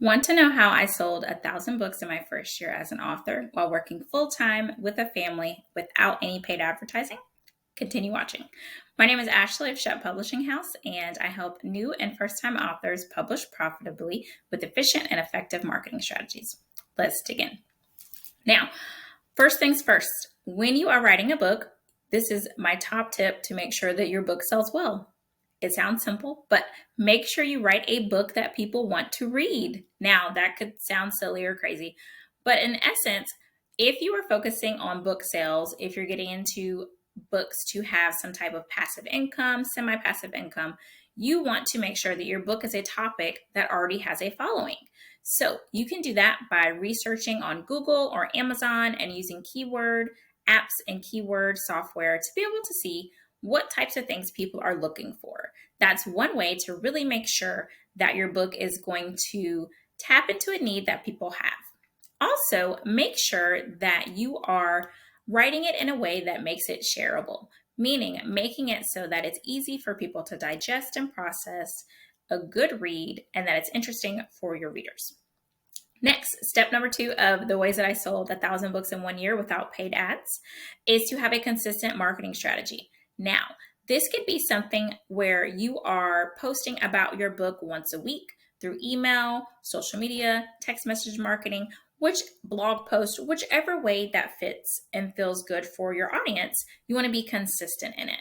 Want to know how I sold 1,000 books in my first year as an author while working full time with a family without any paid advertising? Continue watching. My name is Ashley of Shep Publishing House, and I help new and first time authors publish profitably with efficient and effective marketing strategies. Let's dig in. Now, first things first, when you are writing a book, this is my top tip to make sure that your book sells well. It sounds simple, but make sure you write a book that people want to read. Now, that could sound silly or crazy, but in essence, if you are focusing on book sales, if you're getting into books to have some type of passive income, semi passive income, you want to make sure that your book is a topic that already has a following. So you can do that by researching on Google or Amazon and using keyword apps and keyword software to be able to see what types of things people are looking for. That's one way to really make sure that your book is going to tap into a need that people have. Also, make sure that you are writing it in a way that makes it shareable, meaning making it so that it's easy for people to digest and process, a good read, and that it's interesting for your readers. Next, step number 2 of the ways that I sold 1,000 books in 1 year without paid ads is to have a consistent marketing strategy. Now, this could be something where you are posting about your book once a week through email, social media, text message marketing, which blog post, whichever way that fits and feels good for your audience, you want to be consistent in it.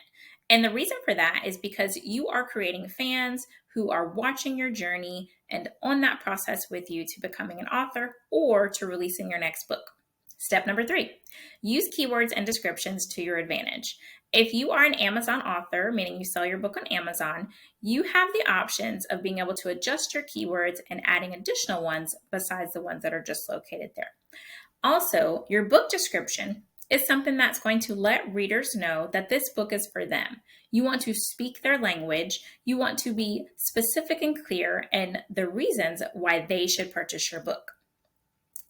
And the reason for that is because you are creating fans who are watching your journey and on that process with you to becoming an author or to releasing your next book. Step number 3, use keywords and descriptions to your advantage. If you are an Amazon author, meaning you sell your book on Amazon, you have the options of being able to adjust your keywords and adding additional ones besides the ones that are just located there. Also, your book description is something that's going to let readers know that this book is for them. You want to speak their language. You want to be specific and clear in the reasons why they should purchase your book.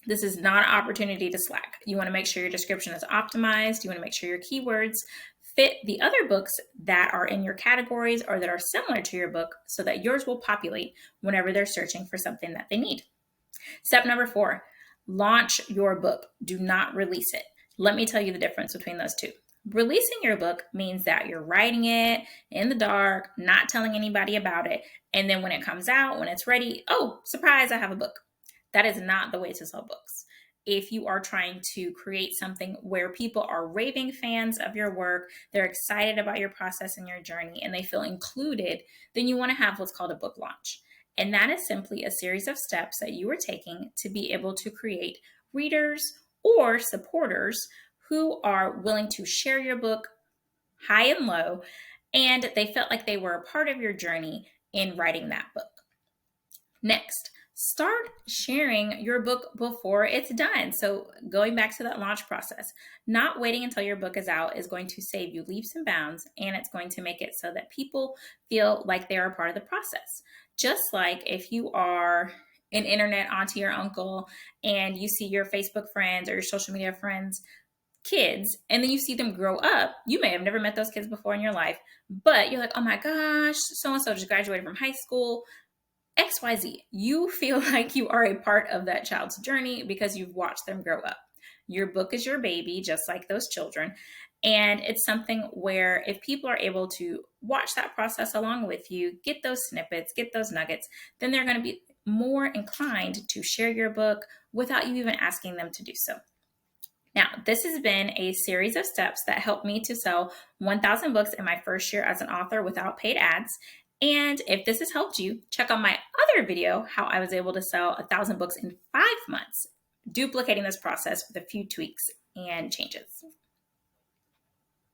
This is not an opportunity to slack. You want to make sure your description is optimized. You want to make sure your keywords fit the other books that are in your categories or that are similar to your book so that yours will populate whenever they're searching for something that they need. Step number 4, launch your book. Do not release it. Let me tell you the difference between those two. Releasing your book means that you're writing it in the dark, not telling anybody about it. And then when it comes out, when it's ready, oh, surprise, I have a book. That is not the way to sell books. If you are trying to create something where people are raving fans of your work, they're excited about your process and your journey, and they feel included, then you want to have what's called a book launch. And that is simply a series of steps that you are taking to be able to create readers or supporters who are willing to share your book high and low, and they felt like they were a part of your journey in writing that book. Next, start sharing your book before it's done. So going back to that launch process, not waiting until your book is out is going to save you leaps and bounds, and it's going to make it so that people feel like they're a part of the process. Just like if you are an internet auntie or uncle and you see your Facebook friends or your social media friends kids, and then you see them grow up. You may have never met those kids before in your life, but you're like, oh my gosh, so-and-so just graduated from high school. XYZ, you feel like you are a part of that child's journey because you've watched them grow up. Your book is your baby, just like those children. And it's something where if people are able to watch that process along with you, get those snippets, get those nuggets, then they're going to be more inclined to share your book without you even asking them to do so. Now, this has been a series of steps that helped me to sell 1,000 books in my first year as an author without paid ads. And if this has helped you, check out my other video, how I was able to sell 1,000 books in 5 months, duplicating this process with a few tweaks and changes.